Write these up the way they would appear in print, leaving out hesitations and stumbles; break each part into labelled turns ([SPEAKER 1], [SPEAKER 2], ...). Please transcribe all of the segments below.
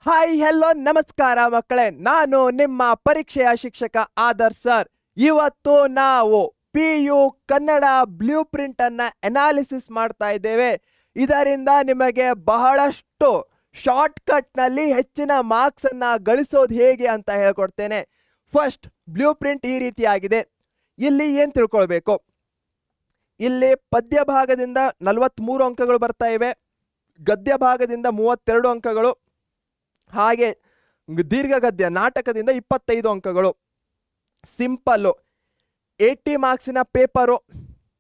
[SPEAKER 1] Hi hello ನಮಸ್ಕಾರ ಮಕ್ಕಳೇ, ನಾನು ನಿಮ್ಮ ಪರೀಕ್ಷೆಯ ಶಿಕ್ಷಕ ಆದರ್ಶ್ ಸರ್. ಇವತ್ತು ನಾವು PU ಕನ್ನಡ ಬ್ಲೂ ಪ್ರಿಂಟ್ ಅನ್ನ ಅನಾಲಿಸಿಸ್ ಮಾಡ್ತಾ ಇದ್ದೇವೆ. ಇದರಿಂದ ನಿಮಗೆ ಬಹಳಷ್ಟು ಶಾರ್ಟ್ ಕಟ್ ನಲ್ಲಿ ಹೆಚ್ಚಿನ ಮಾರ್ಕ್ಸ್ ಅನ್ನ ಗಳಿಸೋದು ಹೇಗೆ ಅಂತ ಹೇಳ್ಕೊಡ್ತೇನೆ. ಫಸ್ಟ್, ಬ್ಲೂ ಪ್ರಿಂಟ್ ಈ ರೀತಿಯಾಗಿದೆ. ಇಲ್ಲಿ ಏನ್ ತಿಳ್ಕೊಳ್ಬೇಕು, ಇಲ್ಲಿ ಪದ್ಯ ಭಾಗದಿಂದ 43 ಅಂಕಗಳು ಬರ್ತಾ ಇವೆ, ಗದ್ಯ ಭಾಗದಿಂದ 32 ಅಂಕಗಳು, ಹಾಗೆ ದೀರ್ಘ ಗದ್ಯ ನಾಟಕದಿಂದ 25 ಅಂಕಗಳು. ಸಿಂಪಲ್ಲು 80 ಮಾರ್ಕ್ಸಿನ ಪೇಪರು,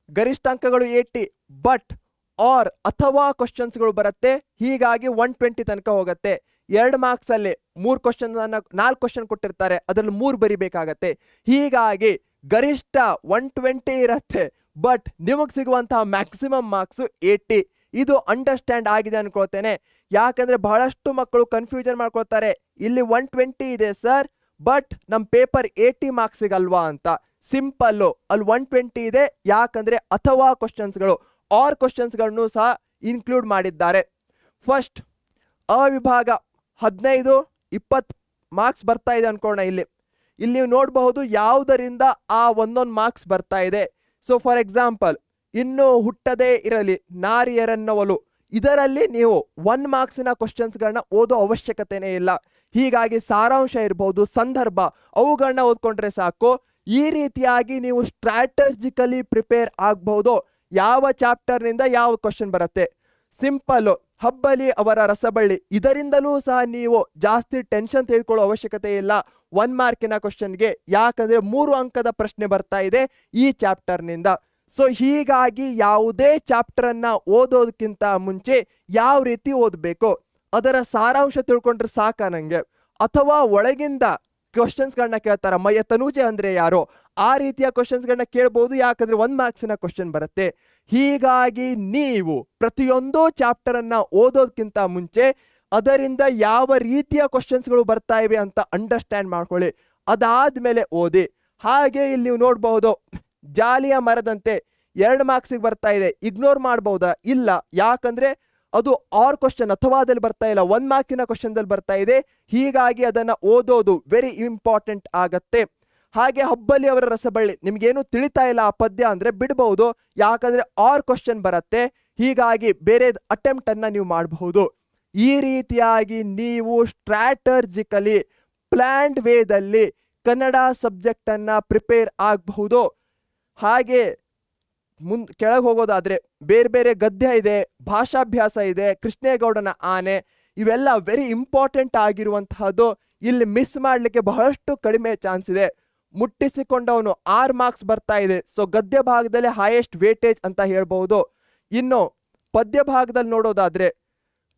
[SPEAKER 1] ಗರಿಷ್ಠ ಅಂಕಗಳು 80, ಬಟ್ ಆರ್ ಅಥವಾ ಕ್ವಶನ್ಸ್ಗಳು ಬರುತ್ತೆ. ಹೀಗಾಗಿ 120 ತನಕ ಹೋಗುತ್ತೆ. 2 ಮಾರ್ಕ್ಸ್ ಅಲ್ಲಿ 3 ಕ್ವಶನ್ 4 ಕ್ವಶನ್ ಕೊಟ್ಟಿರ್ತಾರೆ, ಅದರಲ್ಲಿ 3 ಬರಿಬೇಕಾಗತ್ತೆ. ಹೀಗಾಗಿ ಗರಿಷ್ಠ 120 ಇರತ್ತೆ, ಬಟ್ ನಿಮಗೆ ಸಿಗುವಂತಹ ಮ್ಯಾಕ್ಸಿಮಮ್ ಮಾರ್ಕ್ಸ್ 80. ಇದು ಅಂಡರ್ಸ್ಟ್ಯಾಂಡ್ ಆಗಿದೆ ಅನ್ಕೊಳ್ತೇನೆ. ಯಾಕಂದ್ರೆ ಬಹಳಷ್ಟು ಮಕ್ಕಳು ಕನ್ಫ್ಯೂಷನ್ ಮಾಡ್ಕೊಳ್ತಾರೆ, ಇಲ್ಲಿ 120 ಇದೆ ಸರ್, ಬಟ್ ನಮ್ಮ ಪೇಪರ್ 80 ಮಾರ್ಕ್ಸ್ ಸಿಗಲ್ವಾ ಅಂತ. ಸಿಂಪಲ್ಲು, ಅಲ್ಲಿ 120 ಇದೆ. ಯಾಕಂದ್ರೆ ಅಥವಾ ಕ್ವಶನ್ಸ್ಗಳು ಆರ್ ಕ್ವಶನ್ಸ್ಗಳನ್ನು ಸಹ ಇನ್ಕ್ಲೂಡ್ ಮಾಡಿದ್ದಾರೆ. ಫಸ್ಟ್ ಅ ವಿಭಾಗ 15-20 ಮಾರ್ಕ್ಸ್ ಬರ್ತಾ ಇದೆ ಅನ್ಕೋಣ. ಇಲ್ಲಿ ನೀವು ನೋಡಬಹುದು ಯಾವುದರಿಂದ ಆ ಒಂದೊಂದು ಮಾರ್ಕ್ಸ್ ಬರ್ತಾ ಇದೆ. ಸೊ ಫಾರ್ ಎಕ್ಸಾಂಪಲ್, ಇನ್ನು ಹುಟ್ಟದೇ ಇರಲಿ ನಾರಿಯರನ್ನವಲು, ಇದರಲ್ಲಿ ನೀವು 1 ಮಾರ್ಕ್ಸಿನ ಕ್ವಶನ್ಸ್ಗಳನ್ನ ಓದೋ ಅವಶ್ಯಕತೆನೇ ಇಲ್ಲ. ಹೀಗಾಗಿ ಸಾರಾಂಶ ಇರಬಹುದು, ಸಂದರ್ಭ, ಅವುಗಳನ್ನ ಓದ್ಕೊಂಡ್ರೆ ಸಾಕು. ಈ ರೀತಿಯಾಗಿ ನೀವು ಸ್ಟ್ರಾಟಜಿಕಲಿ ಪ್ರಿಪೇರ್ ಆಗಬಹುದು. ಯಾವ ಚಾಪ್ಟರ್ನಿಂದ ಯಾವ ಕ್ವಶನ್ ಬರುತ್ತೆ. ಸಿಂಪಲ್, ಹಬ್ಬಲಿ ಅವರ ರಸಬಳ್ಳಿ, ಇದರಿಂದಲೂ ಸಹ ನೀವು ಜಾಸ್ತಿ ಟೆನ್ಷನ್ ತೆಗೆದುಕೊಳ್ಳೋ ಅವಶ್ಯಕತೆ ಇಲ್ಲ 1 ಮಾರ್ಕಿನ ಕ್ವಶನ್ಗೆ. ಯಾಕಂದ್ರೆ 3 ಅಂಕದ ಪ್ರಶ್ನೆ ಬರ್ತಾ ಇದೆ ಈ ಚಾಪ್ಟರ್ನಿಂದ. ಸೊ ಹೀಗಾಗಿ ಯಾವುದೇ ಚಾಪ್ಟರ್ ಅನ್ನ ಓದೋದಕ್ಕಿಂತ ಮುಂಚೆ ಯಾವ ರೀತಿ ಓದಬೇಕು ಅದರ ಸಾರಾಂಶ ತಿಳ್ಕೊಂಡ್ರೆ ಸಾಕ ನಂಗೆ. ಅಥವಾ ಒಳಗಿಂದ ಕ್ವಶನ್ಸ್ಗಳನ್ನ ಕೇಳ್ತಾರ, ಮಯ್ಯ ತನೂಜೆ ಅಂದ್ರೆ ಯಾರೋ, ಆ ರೀತಿಯ ಕ್ವಶನ್ಸ್ಗಳನ್ನ ಕೇಳ್ಬೋದು. ಯಾಕಂದ್ರೆ 1 ಮಾರ್ಕ್ಸಿನ ಕ್ವಶನ್ ಬರುತ್ತೆ. ಹೀಗಾಗಿ ನೀವು ಪ್ರತಿಯೊಂದು ಚಾಪ್ಟರ್ ಅನ್ನ ಓದೋದಕ್ಕಿಂತ ಮುಂಚೆ ಅದರಿಂದ ಯಾವ ರೀತಿಯ ಕ್ವಶನ್ಸ್ಗಳು ಬರ್ತಾ ಇವೆ ಅಂತ ಅಂಡರ್ಸ್ಟ್ಯಾಂಡ್ ಮಾಡ್ಕೊಳ್ಳಿ. ಅದಾದ್ಮೇಲೆ ಓದಿ. ಹಾಗೆ ಇಲ್ಲಿ ನೀವು ನೋಡಬಹುದು, ಜಾಲಿಯ ಮರದಂತೆ 2 ಮಾರ್ಕ್ಸಿಗೆ ಬರ್ತಾ ಇದೆ. ಇಗ್ನೋರ್ ಮಾಡಬಹುದಾ? ಇಲ್ಲ, ಯಾಕಂದ್ರೆ ಅದು ಆರ್ ಕ್ವಶನ್ ಅಥವಾ ಅದಲ್ಲಿ ಬರ್ತಾ ಇಲ್ಲ, 1 ಮಾರ್ಕಿನ ಕ್ವಶನ್ದಲ್ಲಿ ಬರ್ತಾ ಇದೆ. ಹೀಗಾಗಿ ಅದನ್ನ ಓದೋದು ವೆರಿ ಇಂಪಾರ್ಟೆಂಟ್ ಆಗತ್ತೆ. ಹಾಗೆ ಹಬ್ಬಲಿ ಅವರ ರಸಬಳ್ಳಿ, ನಿಮ್ಗೇನು ತಿಳಿತಾ ಇಲ್ಲ ಆ ಪದ್ಯ ಅಂದ್ರೆ ಬಿಡಬಹುದು, ಯಾಕಂದ್ರೆ ಆರ್ ಕ್ವಶನ್ ಬರುತ್ತೆ. ಹೀಗಾಗಿ ಬೇರೆ ಅಟೆಂಪ್ಟ್ ಅನ್ನ ನೀವು ಮಾಡಬಹುದು. ಈ ರೀತಿಯಾಗಿ ನೀವು ಸ್ಟ್ರಾಟಜಿಕಲಿ ಪ್ಲಾನ್ಡ್ ವೇದಲ್ಲಿ ಕನ್ನಡ ಸಬ್ಜೆಕ್ಟ್ ಅನ್ನ ಪ್ರಿಪೇರ್ ಆಗಬಹುದು. ಹಾಗೆ ಕೆಳಗೆ ಹೋಗೋದಾದ್ರೆ ಬೇರೆ ಬೇರೆ ಗದ್ಯ ಇದೆ, ಭಾಷಾಭ್ಯಾಸ ಇದೆ, ಕೃಷ್ಣೇಗೌಡನ ಆನೆ, ಇವೆಲ್ಲ ವೆರಿ ಇಂಪಾರ್ಟೆಂಟ್ ಆಗಿರುವಂತಹದ್ದು. ಇಲ್ಲಿ ಮಿಸ್ ಮಾಡಲಿಕ್ಕೆ ಬಹಳಷ್ಟು ಕಡಿಮೆ ಚಾನ್ಸ್ ಇದೆ. ಮುಟ್ಟಿಸಿಕೊಂಡವನು 6 ಮಾರ್ಕ್ಸ್ ಬರ್ತಾ ಇದೆ. ಸೊ ಗದ್ಯ ಭಾಗದಲ್ಲಿ ಹೈಯೆಸ್ಟ್ ವೇಟೇಜ್ ಅಂತ ಹೇಳ್ಬಹುದು. ಇನ್ನು ಪದ್ಯ ಭಾಗದಲ್ಲಿ ನೋಡೋದಾದ್ರೆ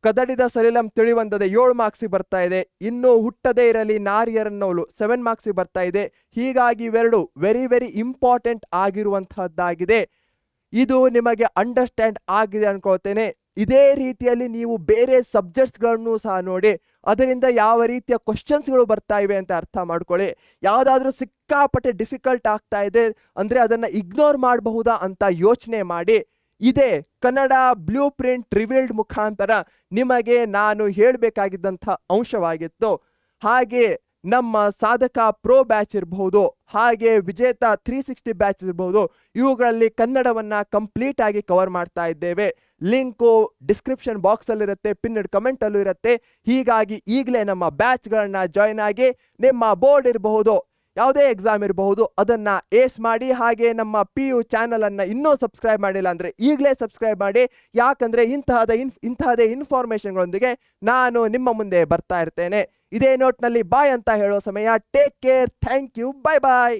[SPEAKER 1] ಕದಡಿದ ಸಲಿಲಂ ತಿಳಿವಂದದೆ 7 ಮಾರ್ಕ್ಸಿಗೆ ಬರ್ತಾ ಇದೆ. ಇನ್ನು ಹುಟ್ಟದೇ ಇರಲಿ ನಾರಿಯರನ್ನೋಲು 7 ಮಾರ್ಕ್ಸಿಗೆ ಬರ್ತಾ ಇದೆ. ಹೀಗಾಗಿ ಇವೆರಡು ವೆರಿ ವೆರಿ ಇಂಪಾರ್ಟೆಂಟ್ ಆಗಿರುವಂತಹದ್ದಾಗಿದೆ. ಇದು ನಿಮಗೆ ಅಂಡರ್ಸ್ಟ್ಯಾಂಡ್ ಆಗಿದೆ ಅನ್ಕೊಳ್ತೇನೆ. ಇದೇ ರೀತಿಯಲ್ಲಿ ನೀವು ಬೇರೆ ಸಬ್ಜೆಕ್ಟ್ಸ್ಗಳನ್ನು ಸಹ ನೋಡಿ, ಅದರಿಂದ ಯಾವ ರೀತಿಯ ಕ್ವಶನ್ಸ್ಗಳು ಬರ್ತಾ ಇವೆ ಅಂತ ಅರ್ಥ ಮಾಡ್ಕೊಳ್ಳಿ. ಯಾವುದಾದ್ರೂ ಸಿಕ್ಕಾಪಟ್ಟೆ ಡಿಫಿಕಲ್ಟ್ ಆಗ್ತಾ ಇದೆ ಅಂದ್ರೆ ಅದನ್ನ ಇಗ್ನೋರ್ ಮಾಡಬಹುದಾ ಅಂತ ಯೋಚನೆ ಮಾಡಿ. ಇದೇ ಕನ್ನಡ ಬ್ಲೂ ಪ್ರಿಂಟ್ ರಿವೀಲ್ಡ್ ಮುಖಾಂತರ ನಿಮಗೆ ನಾನು ಹೇಳಬೇಕಾಗಿದ್ದಂಥ ಅಂಶವಾಗಿತ್ತು. ಹಾಗೆ ನಮ್ಮ ಸಾಧಕ ಪ್ರೋ ಬ್ಯಾಚ್ ಇರಬಹುದು, ಹಾಗೆ ವಿಜೇತ 360 ಬ್ಯಾಚ್ ಇರಬಹುದು, ಇವುಗಳಲ್ಲಿ ಕನ್ನಡವನ್ನ ಕಂಪ್ಲೀಟ್ ಆಗಿ ಕವರ್ ಮಾಡ್ತಾ ಇದ್ದೇವೆ. ಲಿಂಕು ಡಿಸ್ಕ್ರಿಪ್ಷನ್ ಬಾಕ್ಸ್ ಅಲ್ಲಿ ಇರುತ್ತೆ, ಪಿನ್ಡ್ ಕಮೆಂಟ್ ಅಲ್ಲೂ ಇರುತ್ತೆ. ಹೀಗಾಗಿ ಈಗಲೇ ನಮ್ಮ ಬ್ಯಾಚ್ಗಳನ್ನ ಜಾಯ್ನ್ ಆಗಿ ನಿಮ್ಮ ಬೋರ್ಡ್ ಇರಬಹುದು, ಯಾವುದೇ ಎಕ್ಸಾಮ್ ಇರಬಹುದು, ಅದನ್ನ ಏಸ್ ಮಾಡಿ. ಹಾಗೆ ನಮ್ಮ PU ಚಾನಲ್ ಅನ್ನ ಇನ್ನೂ ಸಬ್ಸ್ಕ್ರೈಬ್ ಮಾಡಿಲ್ಲ ಅಂದ್ರೆ ಈಗಲೇ ಸಬ್ಸ್ಕ್ರೈಬ್ ಮಾಡಿ. ಯಾಕಂದ್ರೆ ಇಂತಹದೇ ಇನ್ಫಾರ್ಮೇಶನ್ಗಳೊಂದಿಗೆ ನಾನು ನಿಮ್ಮ ಮುಂದೆ ಬರ್ತಾ ಇರ್ತೇನೆ. ಇದೇ ನೋಟ್ನಲ್ಲಿ ಬಾಯ್ ಅಂತ ಹೇಳೋ ಸಮಯ. Take care, thank you, bye bye.